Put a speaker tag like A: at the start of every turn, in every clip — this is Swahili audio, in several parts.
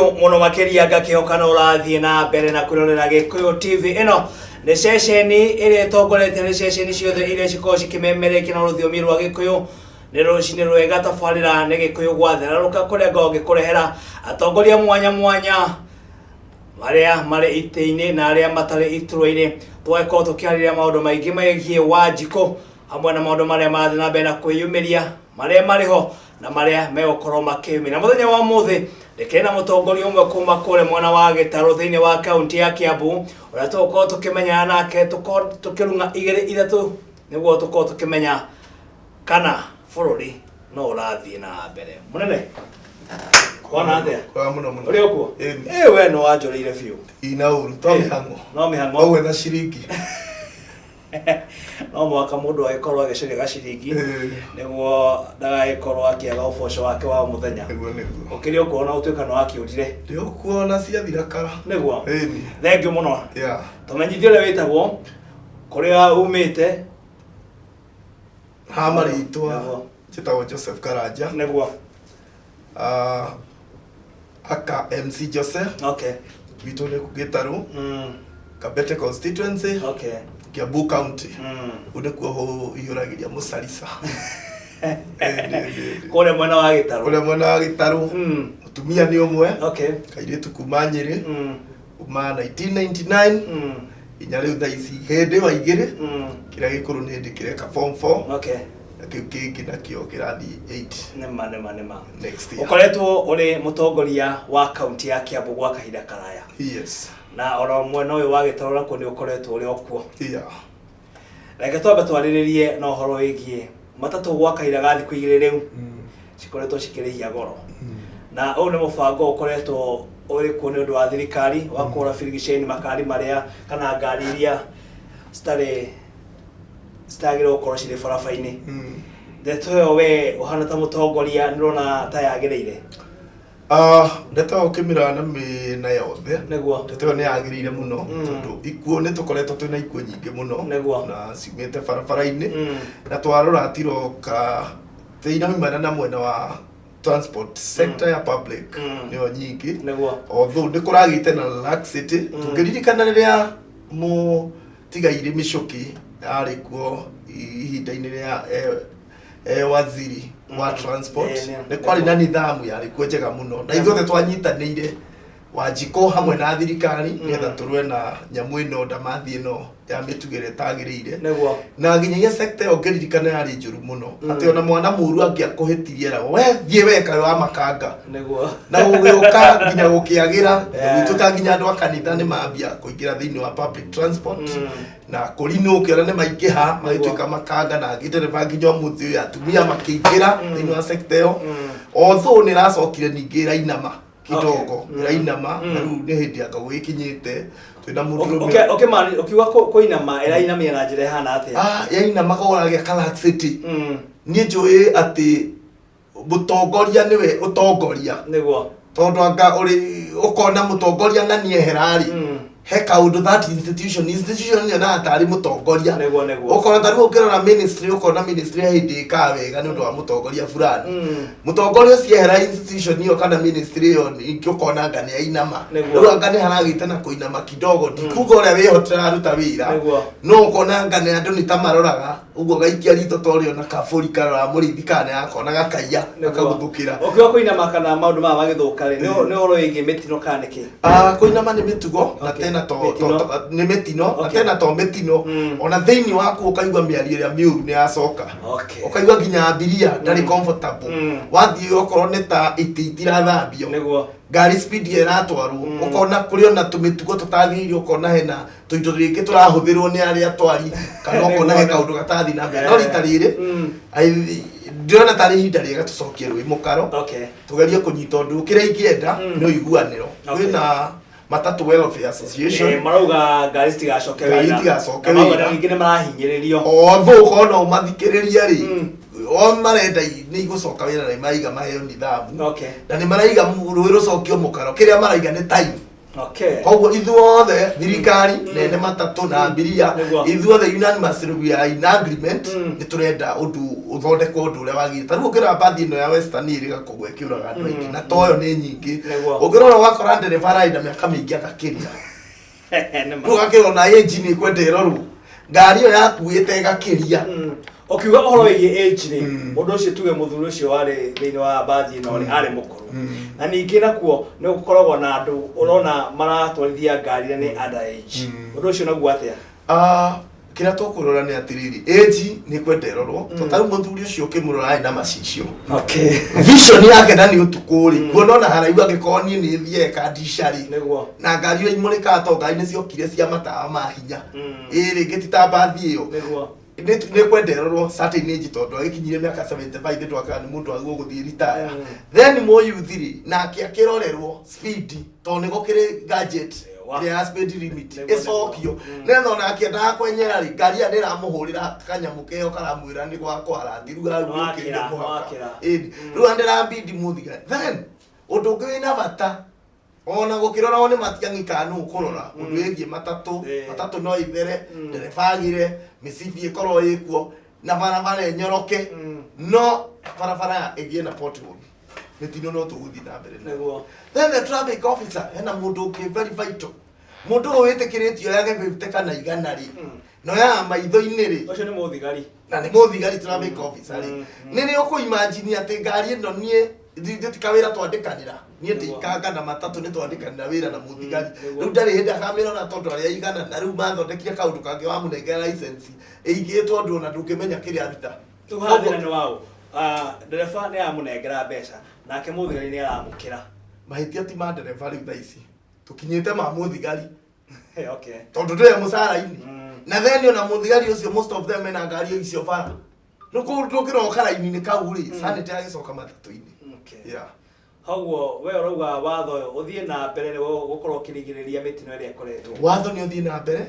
A: Gikuyu muno makiria ngakihokana urathie na mbere na kwirorera Gikuyu TV ino ni ceceni ire tongorete ni ceceni ciothe ire ciko cikimemereki na ruthiomi rwa Gikuyu ni rucini rwega tabarira ni Gikuyu gwathera ruka kurenga ugikurehera atongoria mwanya mwanya maria mari ite-ini na aria matari ituro-ini tweko tukiariria maundu maingi megie Wanjiku hamwe na maundu maria mathi na mbere na kwiyumiria maria mariho na maria megukorwo makiumira muthenya wa muthi ndikena mutongoria umwe kuma kure mwana wa Gitaru thiini wa kaunti ya Kiambu uria tukorwo tukimenya nake tukirunga igiri ithatu niguo tukorwo tukimenya kana bururi no urathie na mbere munene kwana athia
B: kwa muno muno
A: uri okuo we no wanjurire biu
B: ina uru to mihango
A: no mihango
B: owe na ciringi
A: no mwaka mundu agikorwo agicaria gaciringi niguo ndagaikorwo akiaga uboco wake wa muthenya ukiri ukuona utuika no akiurire
B: ndi ukuona ciathira kara
A: niguo thengiu muno tumenyithie uria witagwo kuria umite
B: hamaritwa chitagwo Joseph Karanja
A: niguo
B: aka MC Joseph wito ni Gitaru Kabete constituency Kiambu County ude kuo ho ihuragiria musarisa
A: kore mwana wa Gitaru
B: mutumia ni umwe kairitu kuma Nyeri kuma 1999 inya riu thaici hindi wa igiri kira gikuru ni hindi kireka form 4 na kiu kingi nakio kirathi 8
A: nema
B: next year
A: ukoretwo uri mutongoria wa kaunti ya Kiambu gwa kahinda karaya na ora mwena uyu wa Gitaru nako ni ukoretwo uri okuo reke twambe twariririe no horo wigie matatu gwa kahinda gathi kuigire riu cikoretwo cikirihia goro na uyu ni mubango ukoretwo uri kuo ni undu wa thirikari wa kura firigiceni makari maria kana ngari iria stagire ukorwo ciri barabaini ndeto yo we uhana ta mutongoria nirona ta yagireire
B: ndeto ukimira na mina yothe
A: niguo
B: ndeto ni yagireire muno tondu ikuo ni tukoretwo twina ikuo nyingi muno na cimite barabara-ini na twarora tiroka thiina mimana na mwena wa transport sector ya public niyo nyingi
A: niguo
B: although ni kuragite na laxity tukiririkana riria mu tigaire micoki ari kuo ihinda-ini ria waziri wa transport ni kwari na nithamu yari kuo njega muno na ithuothe twanyitanire Wanjiku hamwe na thirikari nigetha turwe na nyamu ino ndamathi ino ya mitugire tagirire na nginyagia sector yo ngiririkana yari njuru muno ati ona mwana muru angiakuhitirie ra we thie weka wa makanga na ugiuka nginya gukiagira gwituka nginya andu akanitha ni mambia kuingira thiini wa public transport na kurino ukiona ni maingiha magituika makanga na ngidereva nginya muthi atumia makiingira thiini wa sector yo although ni racokire ningi rainama kidogo rainama na riu ni hindi anga gwikinyite twina mundu
A: mani ukiwa koinama rainama na njira hana atia
B: yainama goragia kalaxity ni njui ati mutongoria niwe utongoria niguo tondu anga uri ukona mutongoria ng'anie herari he kaundu that institution ni na atari mutongoria ukona taru ukirora ministry ukona ministry hindi ka wega ni undu wa mutongoria fulani mutongoria cia hera institution iyo kana ministry iyo ingikona ngani ainama ru ngani haragite na kuinama kidogo ndikuga uria wihotera ruta wira no ukona ngani andu ni tamaroraga uguo gaikia rito torio na kaburi karora murithi kana yakona gakaiya akaguthukira
A: ukiwa kuinama kana maundu ma magithuka ri ni horo igi mitino kaniki
B: kuinama ni mitugo na tena ni metino na tena to metino ona thiini waku ukaigwa miario ya miuru ni acoka ukaigwa nginya abiria ndari comfortable wathie okorwo ni ta ititira thambio
A: niguo
B: ngari speed iratwarwo ukona kuri ona tumitugo tutagiririo ukona hena tuindo ringi turahuthirwo ni aria twari kana ukona he kaundu gatathi na mbere no rita riri ndirona tari hinda riega tucokie rwi mukaro tugerie kunyita undu kira ingienda no iguaniro wina matatu welfare association
A: marauga ngari tigacoke wira na ngine marahinyiririo
B: although ukona umathikiriria ri marenda ni igucoka wira na maiga maheo nithamu na ni maraiga rwi rucokio mukaro kiria maraiga ni time
A: Okay.
B: Koguo ithuothe thirikari nene matatu na mbiria ithuothe unanimous in agreement ni turenda undu uthondekwo undu uria wagire. Tariu ukira bathi ino ya Western iriga kogwe kiuraga andu aingi na toyo ni nyingi. Ukirora wakora ndereva raida miaka mingi agakiria. Ukakirona age ni kwenda iroru. Ngari yo yakuite igakiria.
A: Okiuga horo wige age ni undu ucio tuge muthuri ucio wari thiini wa bathi ino ri ari mukuru. Na ningi nakuo ni gukoragwo na andu urona maratwarithia ngari ni under age. Undu ucio naguo atia?
B: Kira tukurora ni atiriri age ni kwenda irorwo to tari muthuri ucio kimurora na macicio.
A: Okay.
B: Vision yake ndani utukuri kuona haraibu agikoni ni thie kadishari
A: niguo
B: na ngari yo imurika to ngari ni ciokire cia matawa ma hinya iri ngitita bathi iyo
A: niguo
B: ni kwendererwo certain age tondu agikinyire miaka 75 twaka ni mundu aguo guthii retire then mo youthiri na akirorerwo speed to ni gukire gadget ya speed limit icokio neno na akienda kwenyera ri ngari ya ndira muhurira kanyamu keo karamwira ni gwa kwara thiruga rukire mwakira riu andira bidi muthiga then undu ungi wina bata ona gukirora one matiangika nu ukurora undu egie matatu no ithere nderefagire misibi ikoro ikuo na barabara nyoroke no barabara egie na pothole metino no tuguthi na mbere
A: niguo
B: then the traffic officer hena mundu ke very vital mundu witikiritio yake 50 kana igana ri no ya maitho-ini ri
A: ucio ni muthigari
B: na ni muthigari traffic officer ri nini uko imagine ati ngari ino nie nditikawira twandikanira nie tikanga na matatu ni twandikanira wira na muthigari riu ndari henda kamera na tondu aria igana na riu mathondekia kaundu kange wa munengera license eigitwo ndu na ndukimenya kiria aruta
A: tuhathira ni wao ndereba ni amunengera mbeca nake muthigari ni aramukira
B: mahitia ti ma ndereba riu thaici tukinyite ma muthigari
A: okay
B: tondu ndio musara-ini na then ona muthigari ucio most of them ena ngari icio bara nuko ndukiro kara-ini ni kauri sanitary agicoka matatu-ini
A: okay
B: yeah
A: haguo we urauga watho uthie na mbere ni gukorwo kirigiriria mitino iria ikoretwo
B: watho ni uthie na mbere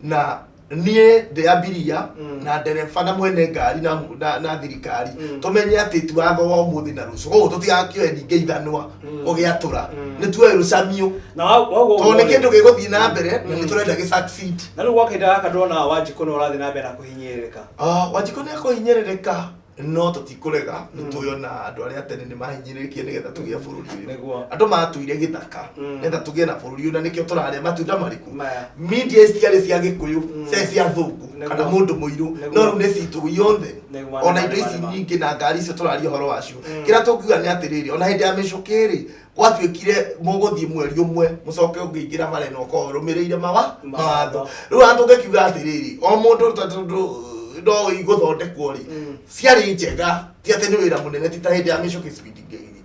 B: na nie ndiambiria na ndereba na mwene ngari na thirikari tumenye ati tu watho wa umuthi na rucio koguo tutigakioe ninge ithanwa ugiatura ni tuoe rucamio
A: na waguo
B: to ni kindu giguthie na mbere na ni turenda gi succeed
A: na riu gwakaida gaka ndona Wanjiku no urathie na mbere na kuhinyirika
B: Wanjiku ni akuhinyirika no tutikurega nituyona andu aria tene ni mahinyirikie nigetha tugie bururi
A: niguo
B: andu matuire githaka nigetha tugie na bururi na nikio turaria matunda mariku media ciari cia gikuyu cia thungu kana mundu muiru no riu ni citu yonthe ona indo ici nyingi na ngari icio turaria horo wacio kira tukiuga ni atiriri ona hindi ya micukiri gwatuikire muguthie mweri umwe mucoke ungiingira bare no ko rumireire mawatho riu andu ngekiuga atiriri o mundu tondu ndo iguthondekwo ri ciari njega ti ati ni wira munene ti ta hindi ya micoki speed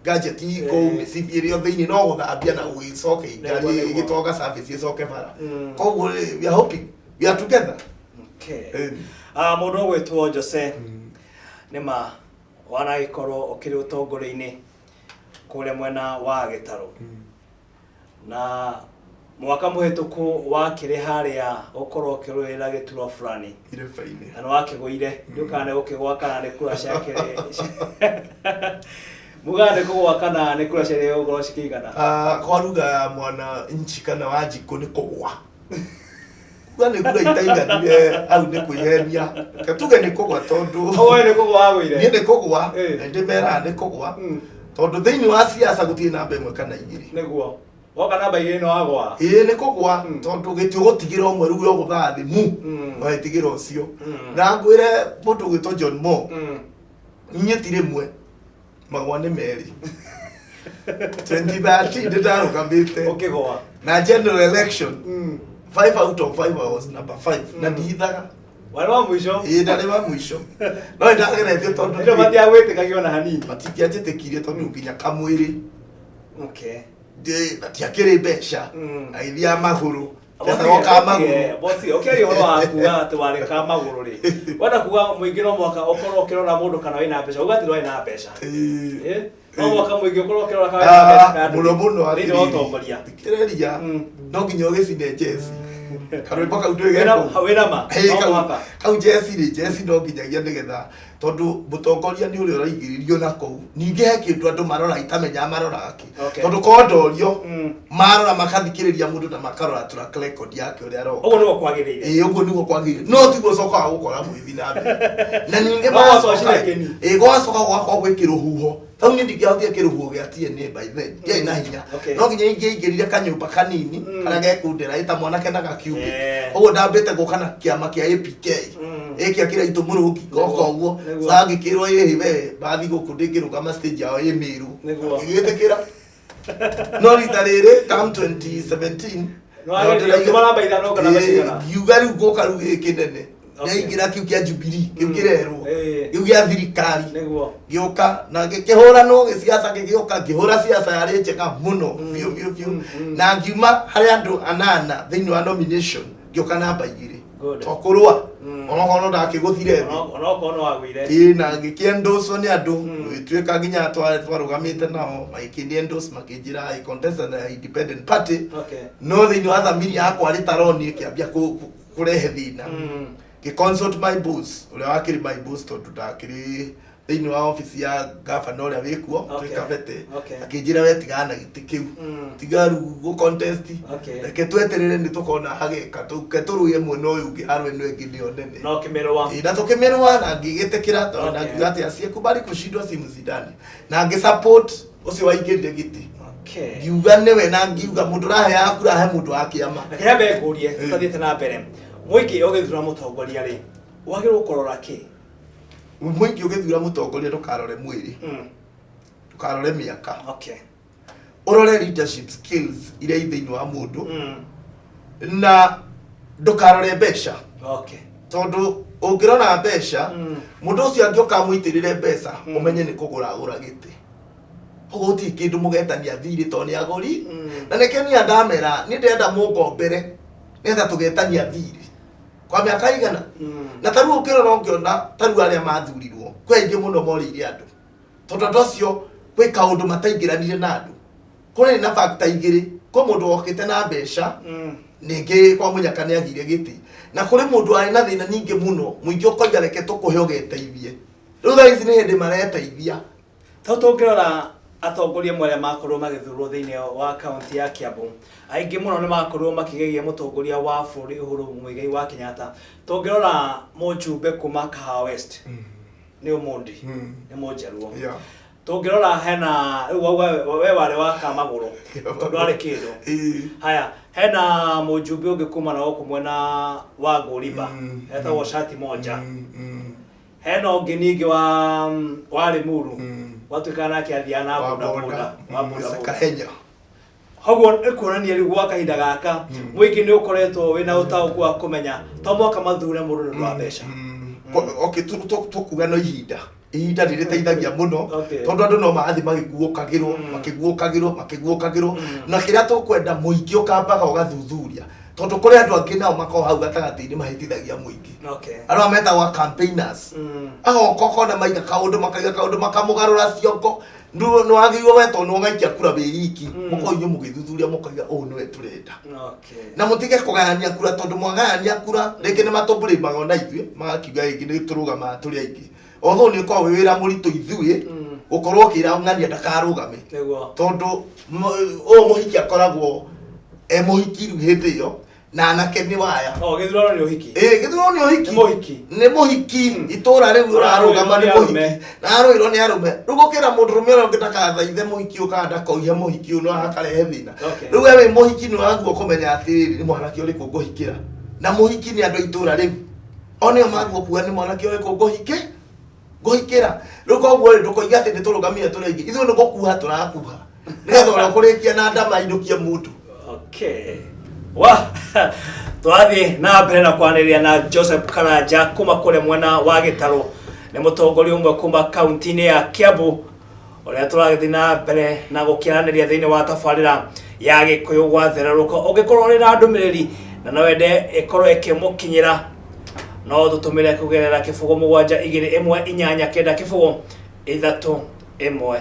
B: gadget iko misibi irio thiini no guthambia na ugicoke ngari igitoka service icoke bara koguo we are hoping we are together
A: okay mundu gwetwo Jose nima wana gikorwo ukiri utongore-ini kule mwena wa Gitaro na mwaka muhituku wakire haria ukorwo kirwira gituro fulani
B: ile faini
A: ana wakiguire ndukane ukigwakana ni kura ciakire mugane kugwakana ni kura ciakire ugoro cikigana
B: kwa ruga mwana inchi kana Wanjiku ni kugwa kwani kura itaiganire au ni kwihenia katuge ni kugwa tondu
A: owe ni kugwa agwire
B: ni kugwa ndimera ni kugwa tondu thiini wa siasa gutie namba imwe kana igiri
A: niguo woka namba igiri no agwa
B: ni kugwa tondu gitio gutigira umwe riu yo guthathi mu wetigira ucio na ngwire mundu gwitwo John Mo nyetire mwe magwa ni meri 2030 ndirarugamite
A: ukigwa
B: na general election 5 out of 5 I was number 5 na ndithaga
A: wale wa mwisho
B: ndari wa mwisho no ndageretio tondu
A: ndio mati agwitikagio na hanini
B: matikiajitikirie tondu nginya kamwiri
A: okay
B: de atiakire mbeca aithia maguru
A: bosi okay horo akuga tware ka maguru ri wenda kuga muingi no mwaka ukorwo kirora mundu kana wina mbeca ugatirwo wina mbeca no mwaka muingi ukorwo kirora kana wina mbeca
B: muno
A: ati otongoria
B: tikireria no nginya ugicine jesi karwimbo kau ndwigeko
A: wina ma
B: kau jesi ri jesi no nginyagia nigetha tondu mutongoria ni uri uraigiririo na kou ninge he kindu andu marora itamenya marora ki tondu kondorio marora makathikiriria mundu na makarora track record yake uri aro
A: ugo nigo kwagirire
B: ugo nigo kwagirire no tigo coka gukora mwithi na na ninge gwacoka gwakwa gwikira huho tau ni ndigiathia kiruhuo gia TNA by then ye na hinya no nginya ingirire kanyumba kanini kana gekundira ita mwana kena gakiuge ugo ndambite gukana kiama kia APK eki akira itumuru goko ugo sagi kirwo yehiwe bathi gukundikiro kama stage yao yemiru gigetekira no ritarere come 2017
A: no agirira kimara baitha no kana bacigana
B: yugari ugoka ruge kinene ngira kiu kia Jubilee kiu kirerwo kiu gia thirikari gioka na gikihura no gisiasa gigioka gihura siasa yari cheka muno biu na ngiuma hari andu anana thini wa nomination gioka namba 2 tokurwa ono ndakiguthire
A: ono kono wagwire
B: na ngikiendoswo ni andu twika nginya twarugamite nao maikindi endos makijira I contest na independent party no thini wa thamiri yakwa ri taroni kiambia kurehe thina ki consult my boss ule wakiri my boss to ndakiri thini wa office ya governor ule wikuo twikavete akijira wetigana giti kiu tigaru go contest reke tweterere ni tukona hageka turuye muno uyu ngi arwe no ngini onene
A: no kimerwa
B: ina tukimerwa na ngigitekira to na ngigati asie kubali kushindwa simu zidani na ngi support ucio waikende giti ngiuga newe na ngiuga mundu rahe akura he mundu akiama
A: akirabe ngurie tutathiete na mbere mwiki ogithura mutongoria ri wagirwo korora ki
B: mwiki ogithura mutongoria ndukarore mwiri ndukarore miaka urore leadership skills ire ithini wa mundu na ndukarore mbeca tondu ungirona mbeca mundu ucio angioka muitirire mbeca umenye ni kugura uragite uguti kindu mugetania thiri to ni agori na nekeni andamera ni ndenda mungombere nenda tugetania thiri kwa miaka igana na taru ukirora ungiona taru aria mathurirwo kwenge muno morire andu tondu ndocio kwi kaundu mataigiranire na andu kuri na factor igiri ko mundu okite na mbeca ningi kwa munyaka ni agire giti na kuri mundu ari na thina ningi muno muingi ukoiga reke tukuhe ugeteithie riu thaici ni hindi mareteithia
A: tungirora atongoria mwere makorwo magithurwo thiini wa county ya Kiambu aingi muno ni makorwo makigegia mutongoria wa bũrũri Uhuru Muigai wa Kenyatta tungirora Mũjumbe kuma Kahawa West ni umundi ni Mũjaruo tungirora hena we wale wa Kamagũrũ tondu ari kindu haya hena Mũjumbe ungi kuma na oku mwena wa Ngũrimba etagwo Shati Moja hena ungi ningi wa Limuru watukana kiathiana boda
B: Kahenya
A: hago ekuonania riu gwa kahinda gaka mwiki ni ukoretwo wina utauku wa kumenya to moka mathure mundu ni wa mbeca
B: okay tukuga no ihinda riri teithagia muno tondu andu no maathi makiguokagirwo na kiria tukwenda muingi ukambaga ugathuthuria tondu kuri andu angi nao mako hau gatagati-ini mahitithagia muingi andu metagwa campaigners agoko na maiga kaundu makamugarura ciongo no agirwo weto no gaikia kura wiki mukoinyo mugithuthuria mukaiga niwe turenda na mutige kugayania kura tondu mwagayania kura reke ni matomburi magona ithue magakiuga ingi ni turugama turi aingi otho ni ko wira muritu ithue gukorwo kira ng'ania ndakarugame tondu muhiki akoragwo muhiki hindi yo na anake ni waya
A: githurano ni uhiki
B: githurano ni uhiki ni muhiki itura riu urarugama ni muhiki na aruirwo ni arume rugukira mundu rume ro ngitakathaithe muhiki ukanda koiya muhiki uno akarehe thina riu we muhiki ni waguo kumenya atiri ni mwanake uriku nguhikira na muhiki ni andu itura riu onio maguo kuga ni mwanake uriku nguhikira riu koguo ndukoiga ati ni turugamire turi aingi ithu ni gukuha turakuha nigetha ora kurikia na ndama inukie mundu
A: twathi na mbere na kwaniria na Joseph Karanja kuma kule mwena wa Gitaru ni mutongoria umwe kuma kaunti-ini ya Kiambu uria turathi na mbere na gukiaraniria thiini wa tabarira ya Gikuyu gwa thereruko ungikorwo uri na ndumiriri na no wende ikorwo ikimukinyira no tutumire kugerera kifugo 721 kifugo 311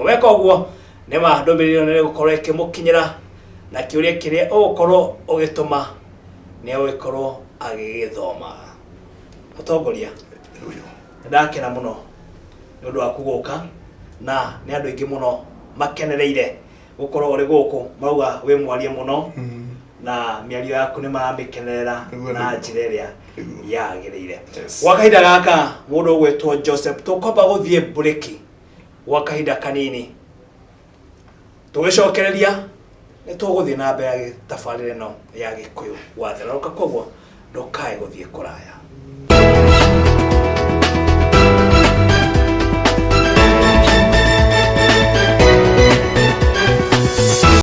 A: weka uguo ni ma ndumiriri ni gukorwo ikimukinyira na kiuria kiria ugukorwo ugituma ni ugikorwo agigithoma mutongoria ndakena muno nĩ ũndũ wa kũgũka na nĩ andũ aingĩ mũno makenereire gũkorwo ũrĩ gũkũ marauga wĩ mwarie mũno na mĩario yaku nĩ maramĩkenerera na njĩra ĩrĩa yagĩrĩire. Gwa kahinda gaka mũndũ ũgwĩtwo Joseph tũkwamba gũthiĩ bureki gwa kahinda kanini, tũgĩcokereria nĩ tũgũthiĩ na mbere tabarĩra ĩno ya Gĩkũyũ Watheraũka, koguo ndũkae gũthiĩ kũraya.